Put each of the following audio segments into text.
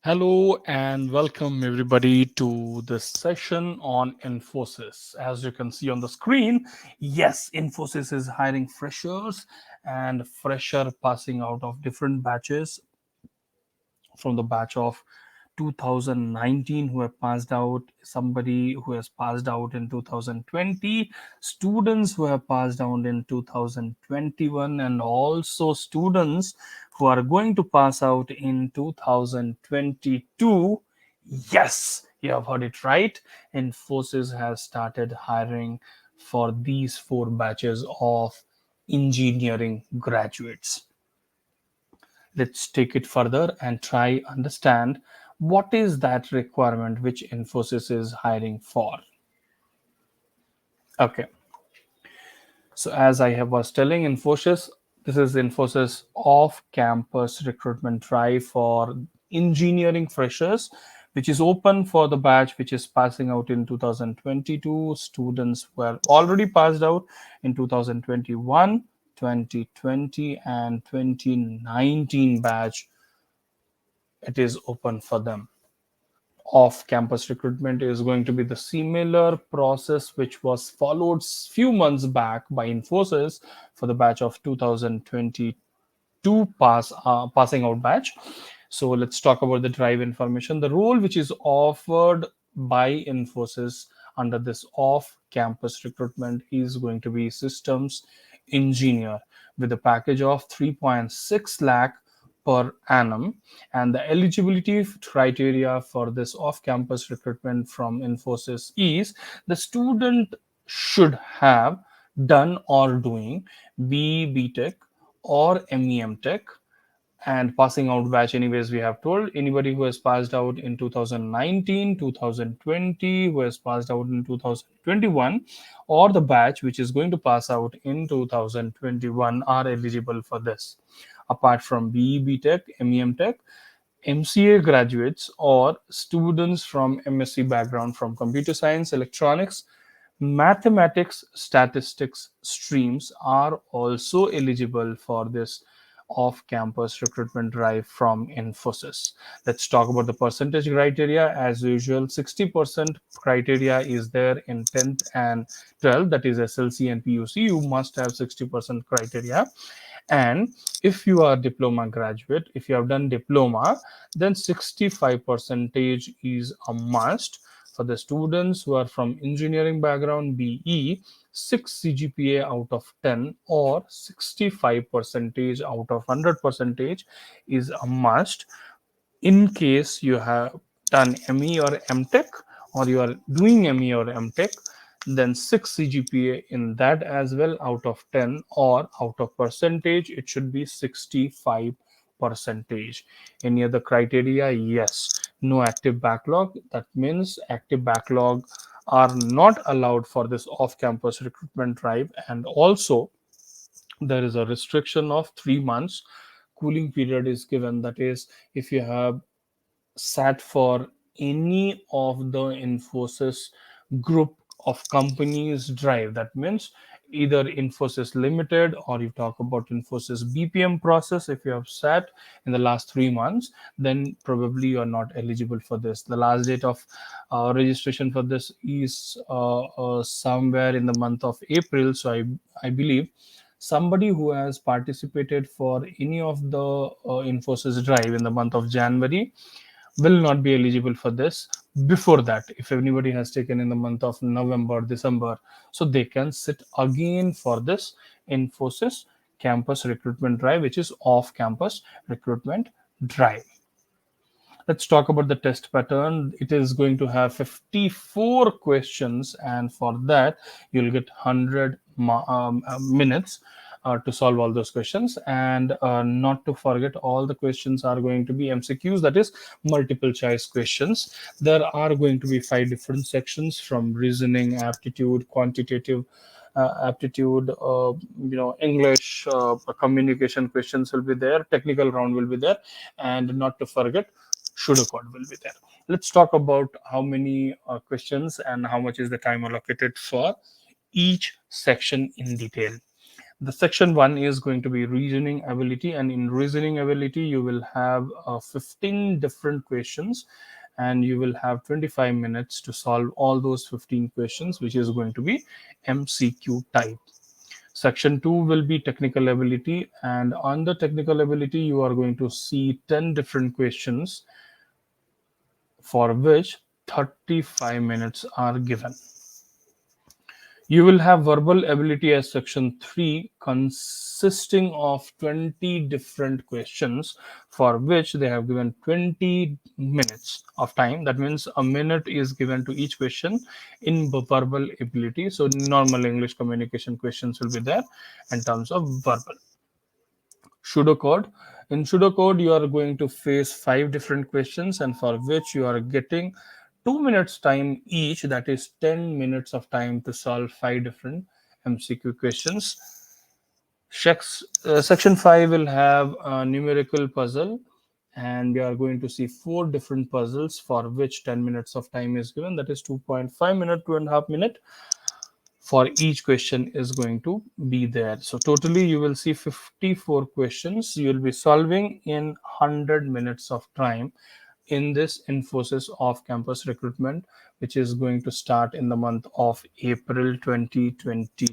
Hello and welcome everybody to this session on Infosys. As you can see on the screen, yes, Infosys is hiring freshers and fresher passing out of different batches from the batch of 2019 who have passed out, somebody who has passed out in 2020, students who have passed out in 2021, and also students who are going to pass out in 2022. Yes, you have heard it right. Infosys has started hiring for these four batches of engineering graduates. Let's take it further and try understand what is that requirement which Infosys is hiring for. Okay, so as I was telling Infosys, this is Infosys off-campus recruitment drive for engineering freshers, which is open for the batch which is passing out in 2022. Students were already passed out in 2021, 2020, and 2019 batch. It is open for them. Off-campus recruitment is going to be the similar process which was followed few months back by Infosys for the batch of 2022 passing out batch. So let's talk about the drive information. The role which is offered by Infosys under this off-campus recruitment is going to be systems engineer with a package of 3.6 lakh per annum, and the eligibility criteria for this off-campus recruitment from Infosys is the student should have done or doing BE Tech or MEM Tech, and passing out batch anyways we have told anybody who has passed out in 2019, 2020, who has passed out in 2021, or the batch which is going to pass out in 2021 are eligible for this. Apart from BE Tech, MEM Tech, MCA graduates or students from MSc background from computer science, electronics, mathematics, statistics streams are also eligible for this off-campus recruitment drive from Infosys. Let's talk about the percentage criteria. As usual, 60% criteria is there in 10th and 12th, that is SLC and PUC. You must have 60% criteria. And if you are diploma graduate, if you have done diploma, then 65 percentage is a must. For the students who are from engineering background, BE, 6 CGPA out of 10 or 65 percentage out of 100 percentage is a must. In case you have done ME or MTech, or you are doing ME or MTech, then 6 CGPA in that as well out of 10, or out of percentage it should be 65 percentage. Any other criteria? Yes. No active backlog. That means active backlog are not allowed for this off-campus recruitment drive, and also there is a restriction of 3 months cooling period is given. That is, if you have sat for any of the Infosys group of companies drive, that means either Infosys Limited, or you talk about Infosys BPM process, if you have sat in the last 3 months, then probably you are not eligible for this. The last date of registration for this is somewhere in the month of April. So I believe somebody who has participated for any of the Infosys drive in the month of January will not be eligible for this. Before that, if anybody has taken in the month of November, December, so they can sit again for this Infosys campus recruitment drive, which is off campus recruitment drive. Let's talk about the test pattern. It is going to have 54 questions, and for that you'll get 100 minutes to solve all those questions. And not to forget, all the questions are going to be MCQs, that is multiple choice questions. There are going to be 5 different sections, from reasoning, aptitude, quantitative aptitude, English, communication questions will be there, technical round will be there, and not to forget pseudocode will be there. Let's talk about how many questions and how much is the time allocated for each section in detail. The section 1 is going to be reasoning ability, and in reasoning ability you will have 15 different questions, and you will have 25 minutes to solve all those 15 questions, which is going to be MCQ type. Section 2 will be technical ability, and on the technical ability you are going to see 10 different questions for which 35 minutes are given. You will have verbal ability as section 3, consisting of 20 different questions for which they have given 20 minutes of time. That means a minute is given to each question in verbal ability. So normal English communication questions will be there in terms of verbal. Pseudocode. In pseudocode, you are going to face 5 different questions, and for which you are getting 2 minutes time each. That is 10 minutes of time to solve 5 different MCQ questions. Section 5 will have a numerical puzzle, and we are going to see 4 different puzzles for which 10 minutes of time is given. That is 2.5 minute, 2.5 minute for each question is going to be there. So totally you will see 54 questions you will be solving in 100 minutes of time in this Infosys off-campus recruitment, which is going to start in the month of April 2022.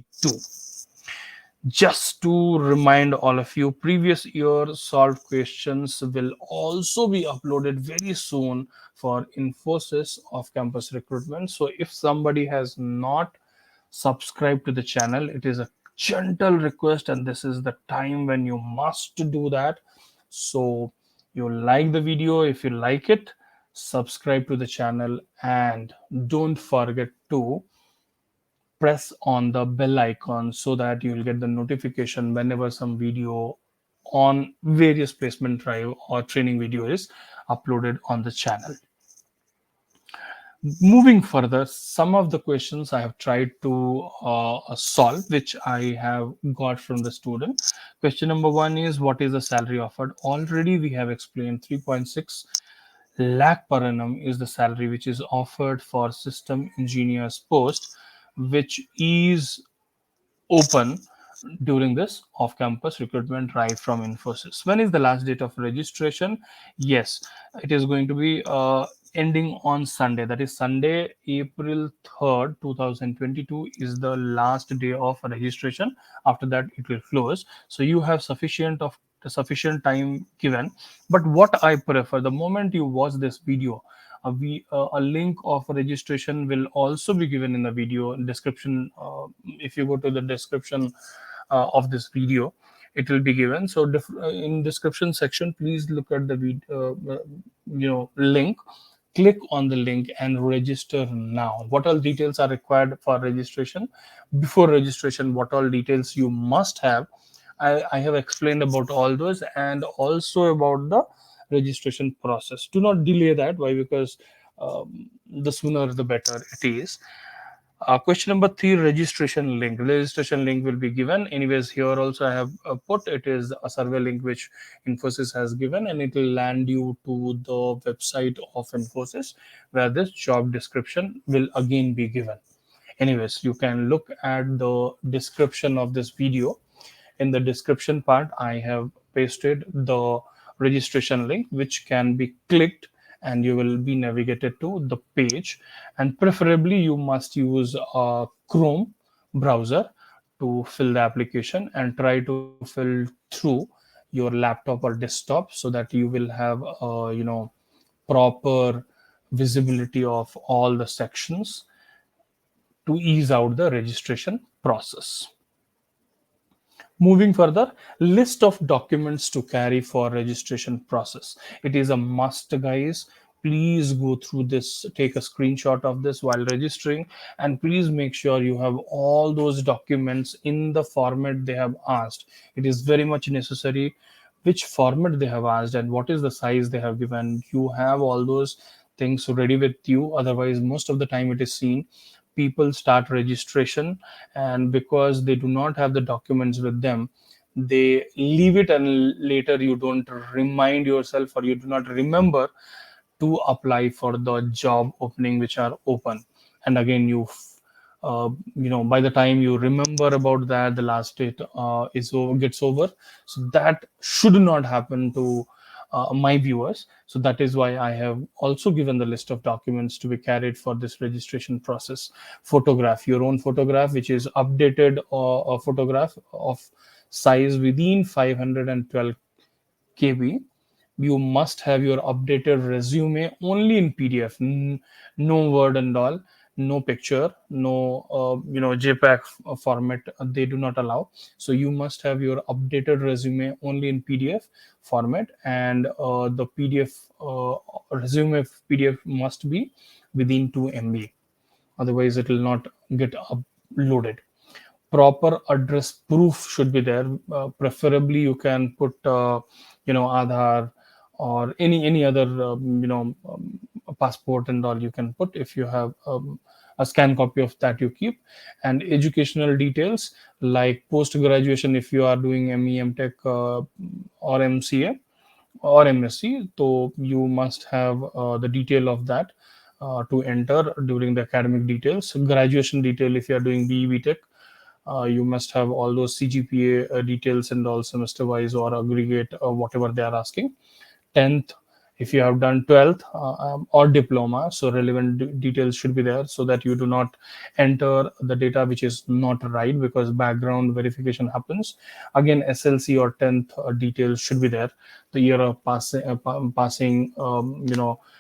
Just to remind all of you, previous year solved questions will also be uploaded very soon for Infosys off-campus recruitment. So if somebody has not subscribe to the channel, it is a gentle request, and this is the time when you must do that. So you like the video, if you like it, subscribe to the channel, and don't forget to press on the bell icon so that you will get the notification whenever some video on various placement drive or training video is uploaded on the channel. Moving further, some of the questions I have tried to solve, which I have got from the student. Question number 1 is, what is the salary offered? Already we have explained 3.6 lakh per annum is the salary which is offered for system engineers post, which is open during this off-campus recruitment drive from Infosys. When is the last date of registration? Yes, it is going to be ending on Sunday. That is Sunday, April 3rd, 2022 is the last day of registration. After that, it will close. So you have sufficient time given. But what I prefer, the moment you watch this video, a link of registration will also be given in the video description. If you go to the description of this video, it will be given. So in description section, please look at the video, link. Click on the link and register now. What all details are required for registration? Before registration, what all details you must have, I have explained about all those, and also about the registration process. Do not delay that. Why? Because the sooner the better it is. Question number 3, registration link. Registration link will be given. Anyways, here also I have put it is a survey link which Infosys has given, and it will land you to the website of Infosys where this job description will again be given. Anyways, you can look at the description of this video. In the description part, I have pasted the registration link, which can be clicked and you will be navigated to the page. And preferably you must use a Chrome browser to fill the application, and try to fill through your laptop or desktop so that you will have proper visibility of all the sections to ease out the registration process. Moving further, list of documents to carry for registration process. It is a must, guys. Please go through this, take a screenshot of this while registering, and please make sure you have all those documents in the format they have asked. It is very much necessary which format they have asked and what is the size they have given. You have all those things ready with you. Otherwise, most of the time it is seen people start registration, and because they do not have the documents with them, they leave it, and later you don't remind yourself or you do not remember to apply for the job opening which are open, and again you by the time you remember about that, the last date gets over. So that should not happen to my viewers. So that is why I have also given the list of documents to be carried for this registration process. Photograph, your own photograph, which is updated, a photograph of size within 512 KB. You must have your updated resume only in PDF, no Word and all, no picture, no JPEG format. They do not allow. So you must have your updated resume only in PDF format, and the PDF resume PDF must be within 2 MB. Otherwise, it will not get uploaded. Proper address proof should be there. Preferably you can put Aadhaar or any other passport and all you can put. If you have a scan copy of that, you keep. And educational details like post graduation, if you are doing ME, Tech, or MCA or MSc, so you must have the detail of that to enter during the academic details. Graduation detail, if you are doing BE Tech, you must have all those CGPA details and all semester wise or aggregate, whatever they are asking. 10th, if you have done 12th or diploma, so relevant details should be there, so that you do not enter the data which is not right, because background verification happens. Again, SLC or 10th details should be there. The year of passing,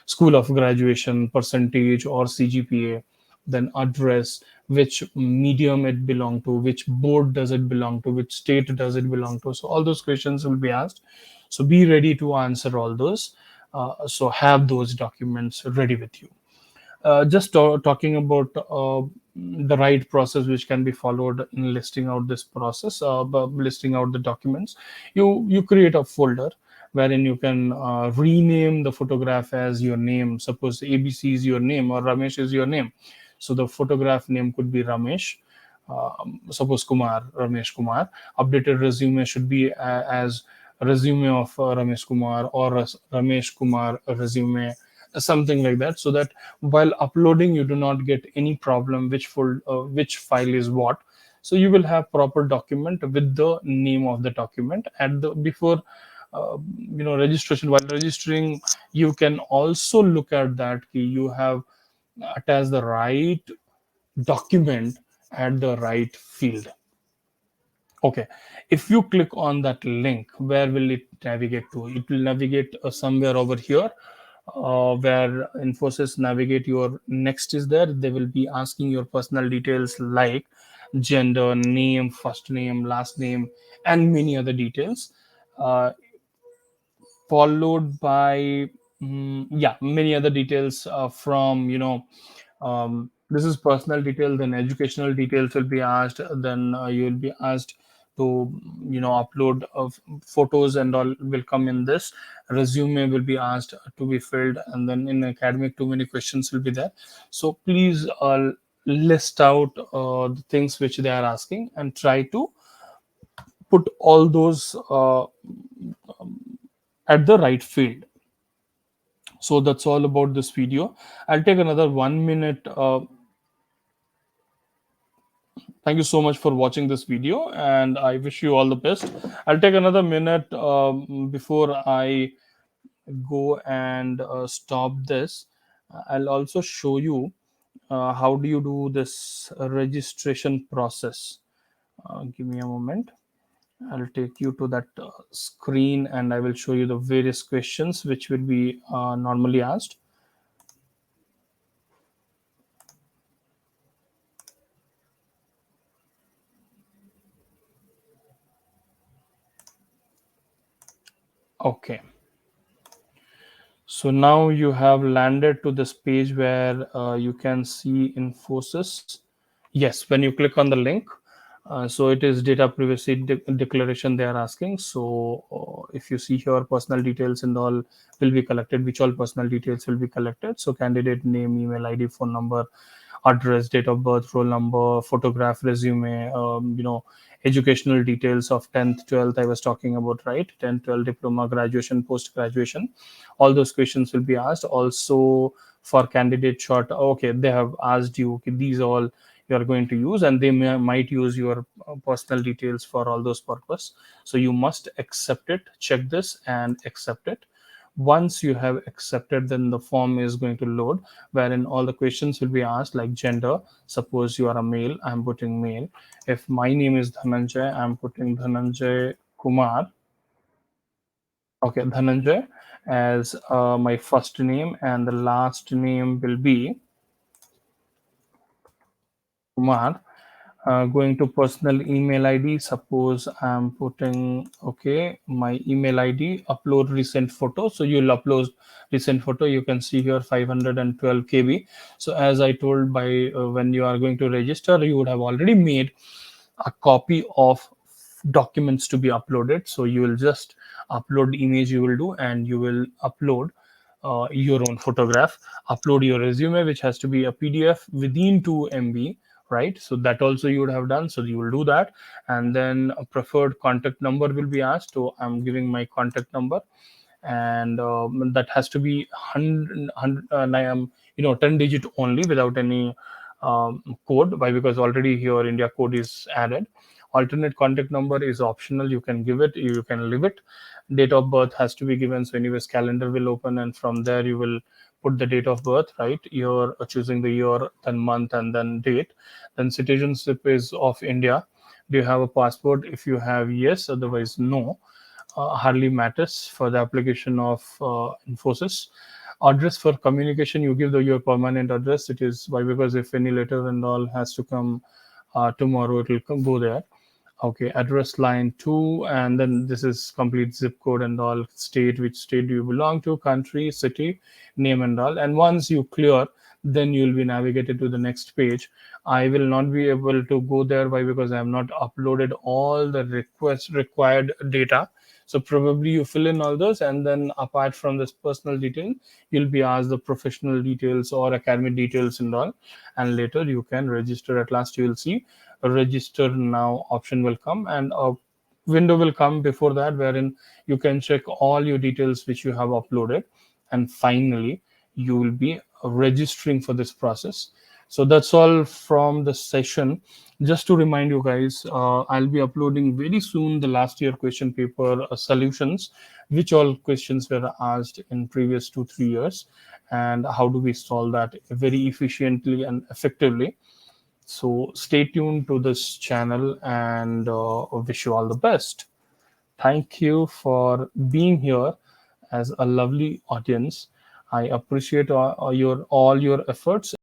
school of graduation, percentage or CGPA, then address, which medium it belong to, which board does it belong to, which state does it belong to. So all those questions will be asked. So be ready to answer all those. So have those documents ready with you. Just talking about the right process which can be followed in listing out this process, listing out the documents. You create a folder wherein you can rename the photograph as your name. Suppose ABC is your name or Ramesh is your name, so the photograph name could be Ramesh. Suppose Ramesh Kumar. Updated resume should be as resume of Ramesh Kumar, or Ramesh Kumar resume, something like that, so that while uploading you do not get any problem which file is what. So you will have proper document with the name of the document at the before registration. While registering, you can also look at that you have attached the right document at the right field. Okay, if you click on that link, where will it navigate to? It will navigate somewhere over here, where Infosys navigate. Your next is there. They will be asking your personal details like gender, name, first name, last name, and many other details. Uh, Followed by many other details from this is personal detail. Then educational details will be asked. Then you will be asked to upload of photos and all will come in this. Resume will be asked to be filled, and then in academic too many questions will be there. So please list out the things which they are asking and try to put all those at the right field. So that's all about this video. I'll take another 1 minute. Thank you so much for watching this video, and I wish you all the best. I'll take another minute before I go and stop this. I'll also show you how do you do this registration process. Give me a moment. I'll take you to that screen, and I will show you the various questions which will be normally asked. Okay. So now you have landed to this page where you can see Infosys. Yes, when you click on the link, so it is data privacy declaration they are asking. So if you see here, personal details and all will be collected. Which all personal details will be collected? So candidate name, email ID, phone number, address, date of birth, roll number, photograph, resume, educational details of 10th, 12th, I was talking about, right? 10th, 12th, diploma, graduation, post graduation. All those questions will be asked. Also, for candidate short, okay, they have asked you, okay, these all you are going to use, and they might use your personal details for all those purpose. So you must accept it, check this and accept it. Once you have accepted, then the form is going to load, wherein all the questions will be asked, like gender. Suppose you are a male, I'm putting male. If my name is Dhananjay, I'm putting Dhananjay Kumar. Okay, Dhananjay as my first name, and the last name will be Kumar. Going to personal email ID. Suppose I'm putting, okay, my email ID, upload recent photo. So you'll upload recent photo. You can see here 512 KB. So as I told, by when you are going to register, you would have already made a copy of documents to be uploaded. So you will just upload image, you will do, and you will upload your own photograph, upload your resume, which has to be a PDF within 2 MB, right? So that also you would have done. So you will do that, and then a preferred contact number will be asked. So I'm giving my contact number, and that has to be 100, 10 digit only, without any code. Why? Because already here India code is added. Alternate contact number is optional, you can give it, you can leave it. Date of birth has to be given. So anyways, calendar will open, and from there you will put the date of birth, right? You're choosing the year, then month, and then date. Then citizenship is of India. Do you have a passport? If you have, yes, otherwise no. Hardly matters for the application of Infosys. Address for communication, you give your permanent address. It is why? Because if any letter and all has to come tomorrow, it will go there. Okay, address line 2, and then this is complete zip code and all, state, which state do you belong to, country, city, name and all. And once you clear, then you'll be navigated to the next page. I will not be able to go there. Why? Because I have not uploaded all the required data. So probably you fill in all those, and then apart from this personal detail, you'll be asked the professional details or academic details and all, and later you can register. At last you will see a register now option will come, and a window will come before that, wherein you can check all your details which you have uploaded, and finally you will be registering for this process. So that's all from the session. Just to remind you guys, I'll be uploading very soon the last year question paper solutions, which all questions were asked in previous 2 3 years, and how do we solve that very efficiently and effectively. So stay tuned to this channel, and wish you all the best. Thank you for being here as a lovely audience. I appreciate all your efforts.